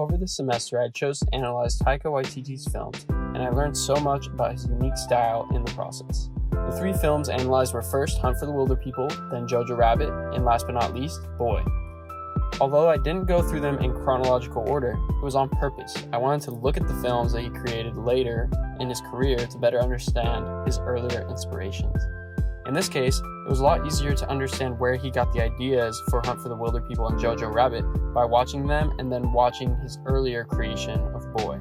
Over the semester, I chose to analyze Taika Waititi's films, and I learned so much about his unique style in the process. The three films analyzed were first Hunt for the Wilder People, then Jojo Rabbit, and last but not least, Boy. Although I didn't go through them in chronological order, it was on purpose. I wanted to look at the films that he created later in his career to better understand his earlier inspirations. In this case, it was a lot easier to understand where he got the ideas for Hunt for the Wilder People and Jojo Rabbit by watching them and then watching his earlier creation of Boy.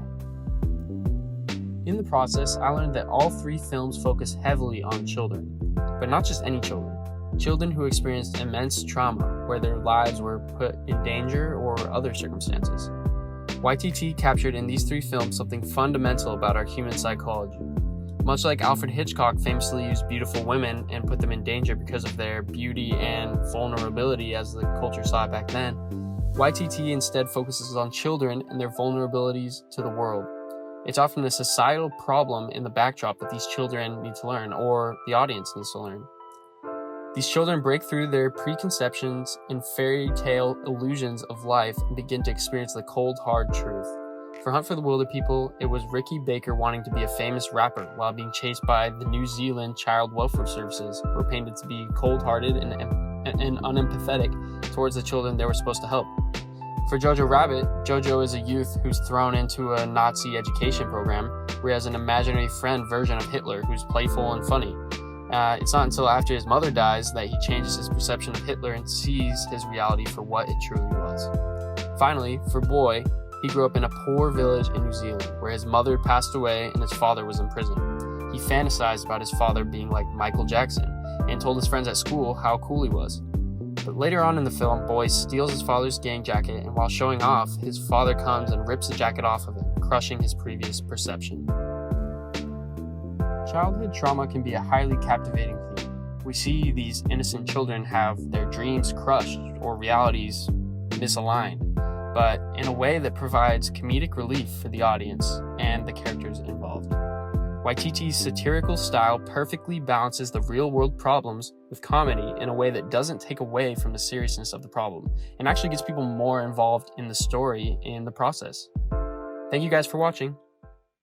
In the process, I learned that all three films focus heavily on children, but not just any children. Children who experienced immense trauma, where their lives were put in danger or other circumstances. Waititi captured in these three films something fundamental about our human psychology. Much like Alfred Hitchcock famously used beautiful women and put them in danger because of their beauty and vulnerability as the culture saw it back then, Waititi instead focuses on children and their vulnerabilities to the world. It's often a societal problem in the backdrop that these children need to learn, or the audience needs to learn. These children break through their preconceptions and fairy tale illusions of life and begin to experience the cold, hard truth. For Hunt for the Wilder People, it was Ricky Baker wanting to be a famous rapper while being chased by the New Zealand Child Welfare Services, who were painted to be cold-hearted and unempathetic towards the children they were supposed to help. For Jojo Rabbit, Jojo is a youth who's thrown into a Nazi education program where he has an imaginary friend version of Hitler who's playful and funny. It's not until after his mother dies that he changes his perception of Hitler and sees his reality for what it truly was. Finally, for Boy, he grew up in a poor village in New Zealand where his mother passed away and his father was in prison. He fantasized about his father being like Michael Jackson and told his friends at school how cool he was. But later on in the film, Boy steals his father's gang jacket, and while showing off, his father comes and rips the jacket off of him, crushing his previous perception. Childhood trauma can be a highly captivating theme. We see these innocent children have their dreams crushed or realities misaligned, but in a way that provides comedic relief for the audience and the characters involved. Waititi's satirical style perfectly balances the real-world problems with comedy in a way that doesn't take away from the seriousness of the problem and actually gets people more involved in the story in the process. Thank you guys for watching.